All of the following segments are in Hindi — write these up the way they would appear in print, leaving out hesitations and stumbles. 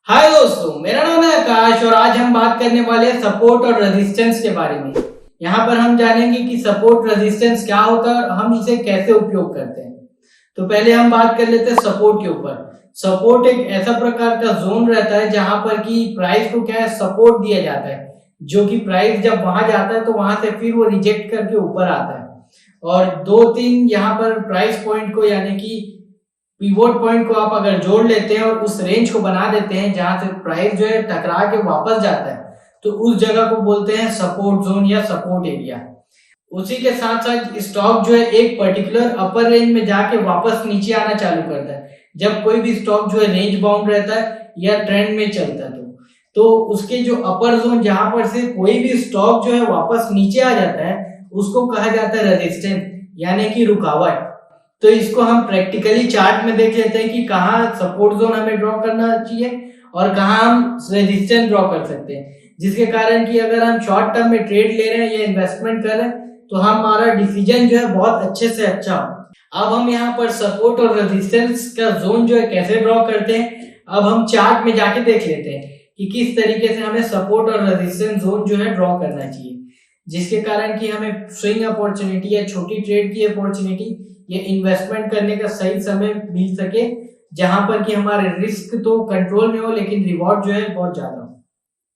हाय दोस्तों, मेरा नाम है आकाश और आज हम बात करने वाले हैं सपोर्ट और रेजिस्टेंस के बारे में। यहाँ पर हम जानेंगे कि सपोर्ट रेजिस्टेंस क्या होता है और हम इसे कैसे उपयोग करते हैं। तो पहले हम बात कर लेते हैं सपोर्ट के ऊपर। सपोर्ट एक ऐसा प्रकार का जोन रहता है जहां पर कि प्राइस को क्या है, सपोर्ट दिया जाता है, जो कि प्राइस जब वहां जाता है तो वहां से फिर वो रिजेक्ट करके ऊपर आता है। और दो तीन यहाँ पर प्राइस पॉइंट को यानी कि पिवोट पॉइंट को आप अगर जोड़ लेते हैं और उस रेंज को बना देते हैं जहां से प्राइस जो है टकरा के वापस जाता है, तो उस जगह को बोलते हैं सपोर्ट जोन या सपोर्ट एरिया। उसी के साथ साथ स्टॉक जो है एक पर्टिकुलर अपर रेंज में जाके वापस नीचे आना चालू करता है। जब कोई भी स्टॉक जो है रेंज बाउंड रहता है या ट्रेंड में चलता है तो उसके जो अपर जोन जहां पर से कोई भी स्टॉक जो है वापस नीचे आ जाता है उसको कहा जाता है रेजिस्टेंस, यानी कि रुकावट। तो इसको हम प्रैक्टिकली चार्ट में देख लेते हैं कि कहाँ सपोर्ट जोन हमें ड्रॉ करना चाहिए और कहाँ हम रेजिस्टेंस ड्रॉ कर सकते हैं, जिसके कारण कि अगर हम शॉर्ट टर्म में ट्रेड ले रहे हैं या इन्वेस्टमेंट कर रहे हैं तो हमारा डिसीजन जो है बहुत अच्छे से अच्छा हो। अब हम यहाँ पर सपोर्ट और रेजिस्टेंस का जोन जो है कैसे ड्रॉ करते हैं, अब हम चार्ट में जाके देख लेते हैं कि किस तरीके से हमें सपोर्ट और रेजिस्टेंस जोन जो है ड्रॉ करना चाहिए, जिसके कारण कि हमें स्विंग अपॉर्चुनिटी या छोटी ट्रेड की अपॉर्चुनिटी या इन्वेस्टमेंट करने का सही समय मिल सके, जहां पर कि हमारे रिस्क तो कंट्रोल में हो लेकिन रिवॉर्ड जो है बहुत ज्यादा हो।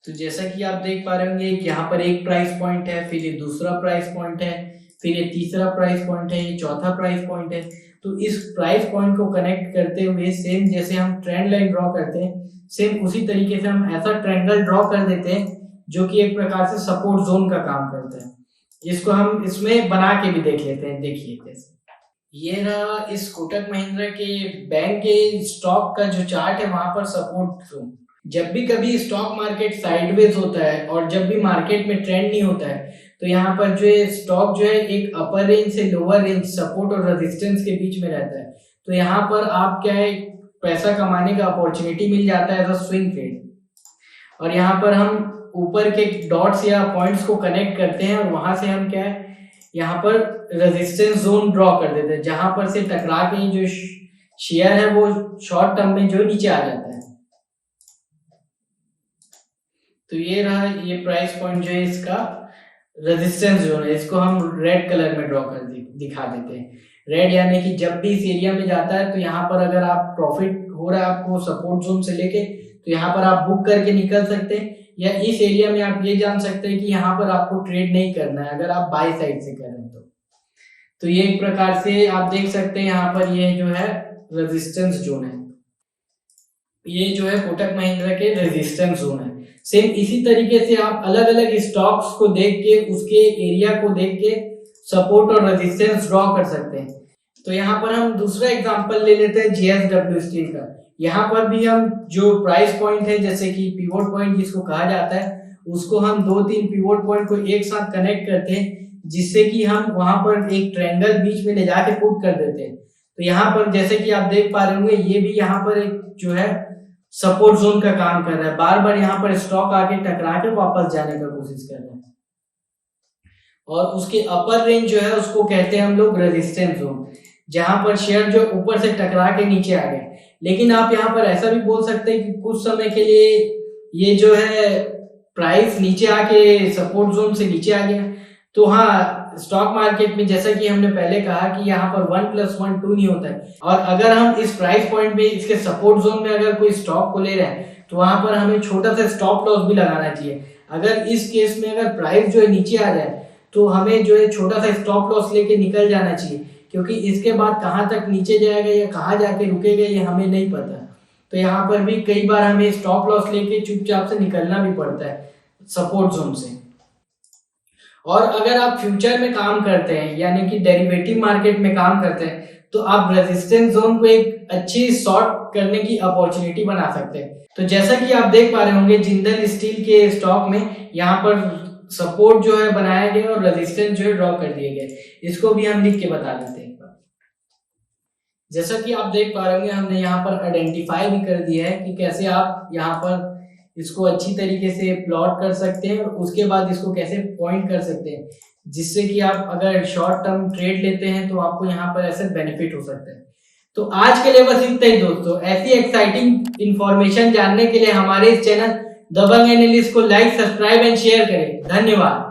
तो जैसा कि आप देख पा रहे होंगे, यहाँ पर एक प्राइस पॉइंट है, फिर ये दूसरा प्राइस पॉइंट है, फिर ये तीसरा प्राइस पॉइंट है, ये चौथा प्राइस पॉइंट है। तो इस प्राइस पॉइंट को कनेक्ट करते हुए सेम जैसे हम ट्रेंड लाइन ड्रॉ करते हैं, सेम उसी तरीके से हम ऐसा ट्रायंगल ड्रॉ कर देते हैं जो कि एक प्रकार से सपोर्ट जोन का काम करता है। इसको हम इसमें बना के भी देख लेते हैं। देखिए कैसे ये रहा इस कोटक महिंद्रा के बैंक के स्टॉक का जो चार्ट है, वहां पर सपोर्ट जोन। जब भी कभी स्टॉक मार्केट साइडवेज होता है और जब भी मार्केट में ट्रेंड नहीं होता है, तो यहाँ पर जो स्टॉक जो है एक अपर रेंज से लोअर रेंज सपोर्ट और रेजिस्टेंस के बीच में रहता है। तो यहाँ पर आप क्या है, पैसा कमाने का अपॉर्चुनिटी मिल जाता है एज अ स्विंग ट्रेड। और यहाँ पर हम ऊपर के डॉट्स या पॉइंट्स को कनेक्ट करते हैं और वहां से हम क्या है, यहाँ पर रेजिस्टेंस जोन ड्रॉ कर देते हैं, जहां पर से टकरा के जो शेयर है वो शॉर्ट टर्म में जो नीचे आ जाता है। तो ये रहा ये प्राइस पॉइंट जो है इसका रेजिस्टेंस जोन है, इसको हम रेड कलर में ड्रॉ कर दिखा देते हैं। रेड यानी कि जब भी इस एरिया में जाता है तो यहाँ पर अगर आप प्रॉफिट हो रहा है आपको सपोर्ट जोन से लेके, तो यहाँ पर आप बुक करके निकल सकते हैं, या इस एरिया में आप ये जान सकते हैं कि यहाँ पर आपको ट्रेड नहीं करना है अगर आप बाय साइड से कर रहे हैं तो ये एक प्रकार से आप देख सकते हैं यहाँ पर ये जो है रेजिस्टेंस जोन है, ये जो है कोटक महिंद्रा के रेजिस्टेंस जोन है। सेम इसी तरीके से आप अलग अलग स्टॉक्स को देख के उसके एरिया को देख के सपोर्ट और रेजिस्टेंस ड्रॉ कर सकते हैं। तो यहाँ पर हम दूसरा एग्जांपल ले लेते हैं जेएसडब्ल्यू स्टील का। यहाँ पर भी हम जो प्राइस पॉइंट है, जैसे कि पिवोट पॉइंट जिसको कहा जाता है, उसको हम दो तीन पिवोट पॉइंट को एक साथ कनेक्ट करते हैं, जिससे कि हम वहां पर एक ट्रायंगल बीच में ले जाके पुट कर देते हैं। तो यहाँ पर जैसे कि आप देख पा रहे होंगे, ये भी यहाँ पर एक जो है सपोर्ट जोन का काम कर रहा है। बार बार यहाँ पर स्टॉक आके टकरा के वापस जाने का कोशिश कर रहा है, और उसके अपर रेंज जो है उसको कहते हैं हम लोग रेजिस्टेंस जोन, जहां पर शेयर जो ऊपर से टकरा के नीचे आ गए। लेकिन आप यहाँ पर ऐसा भी बोल सकते हैं कि कुछ समय के लिए ये जो है प्राइस नीचे आके सपोर्ट जोन से नीचे आ गया। तो हाँ, स्टॉक मार्केट में जैसा कि हमने पहले कहा कि यहाँ पर 1+1 2 नहीं होता है, और अगर हम इस प्राइस पॉइंट पे इसके सपोर्ट जोन में अगर कोई स्टॉक को ले रहे हैं तो वहां पर हमें छोटा सा स्टॉप लॉस भी लगाना चाहिए। अगर इस केस में अगर प्राइस जो है नीचे आ जाए तो हमें जो है छोटा सा स्टॉप लॉस लेके निकल जाना चाहिए, क्योंकि इसके बाद कहाँ तक नीचे जाएगा या कहाँ जाके रुकेगा ये हमें नहीं पता। तो यहाँ पर भी कई बार हमें स्टॉप लॉस लेके चुपचाप से निकलना भी पड़ता है सपोर्ट जोन से। और अगर आप फ्यूचर में काम करते हैं यानी कि डेरिवेटिव मार्केट में काम करते हैं, तो आप रेजिस्टेंस जोन को एक अच्छी शॉर्ट करने की अपॉर्चुनिटी बना सकते हैं। तो जैसा कि आप देख पा रहे होंगे, जिंदल स्टील के स्टॉक में यहाँ पर सपोर्ट जो है बनाया गया और रेजिस्टेंस जो है ड्रॉ कर दिए गए। इसको भी हम लिख के बता देते हैं। जैसा कि आप देख पा रहे होंगे, हमने यहाँ पर आइडेंटिफाई भी कर दिया है कि कैसे आप यहाँ पर इसको अच्छी तरीके से प्लॉट कर सकते हैं और उसके बाद इसको कैसे पॉइंट कर सकते हैं, जिससे कि आप अगर शॉर्ट टर्म ट्रेड लेते हैं तो आपको यहाँ पर ऐसे बेनिफिट हो सकता है। तो आज के लिए बस इतना ही दोस्तों। ऐसी एक्साइटिंग इंफॉर्मेशन जानने के लिए हमारे इस चैनल दबंग एनालिस्ट को लाइक, सब्सक्राइब एंड शेयर करें। धन्यवाद।